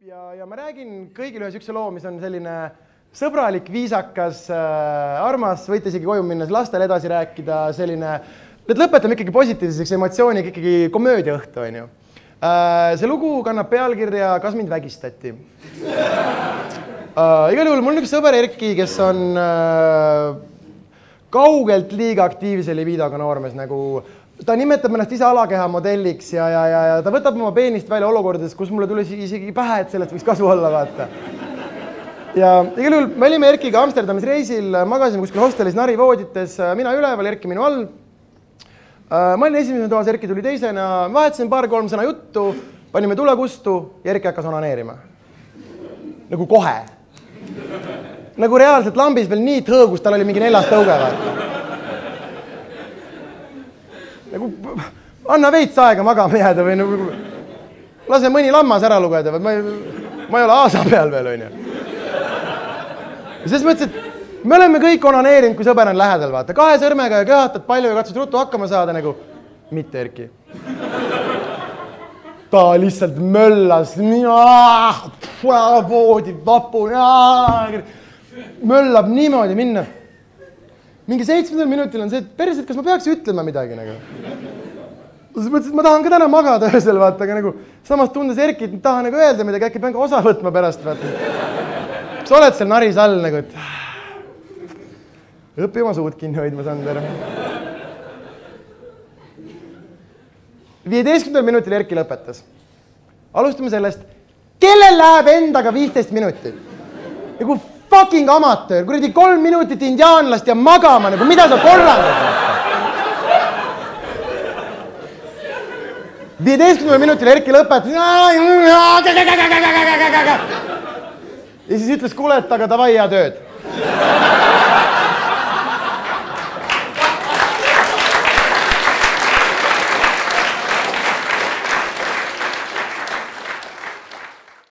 Ja ma räägin kõigile ühe siukse loo, mis on selline sõbralik, viisakas, armas, võite isegi koju minnes lastele edasi rääkida, selline, et lõpetame ikkagi positiivseks emotsiooniga, ikkagi komöödiaõhtu, on ju. See lugu kannab pealkirja Kas mind vägistati. Igal juhul mul on üks sõber Erki, kes on kaugelt liiga aktiivse libidoga noormees, nagu ta nimetab ennast ise alakeha modelliks ja ta võtab oma peenist välja olukordades, kus mulle tuli isegi pähe, et sellest võiks kasu olla, vaata. Ja igal juhul me olime Erkiga Amsterdamis reisil, magasime kuskil hostelis narivoodites, mina üleval, Erki minu all. Ma olin esimene toas, Erki tuli teisena, vahetasime paar-kolm sõna juttu, panime tulekustu ja Erki hakkas onaneerima. Nagu kohe. Nagu reaalselt lambis veel nii tõõgus, tal oli mingi 4 tõuge, vaata. Nagu, anna veits aega magama jääda või nagu, lase mõni lammas ära lugeda, ma ei ole aasa peal veel, on ju. Ja selles mõttes, et me oleme kõik onaneerinud, kui sõber on lähedal, vaata. 2 sõrmega ja köhatad palju ja katsud ruttu hakkama saada, nagu mitte Erki. Ta lihtsalt möllas, voodi, vapu, möllab niimoodi minna. Mingi 7. minutil on see, et päriselt, kas ma peaks ütlema midagi nagu? Siis mõtlesin, et ma tahan ka täna magada öösel, vaata, aga nagu samas tundes Erki, et tahan nagu öelda midagi, äkki pean ka osa võtma pärast, vaata. Sa oled seal naris all nagu, et õpi oma suud kinni hoidma, Sander. 15. minutil Erki lõpetas. Alustame sellest, kellel läheb endaga 15 minutit? Nagu fucking amatöör, kuradi 3 minutit indiaanlast ja magama, nagu mida sa korraldad? 15 minutil Erki lõpetas. Ja siis ütles, kuule, et aga davai, hea tööd.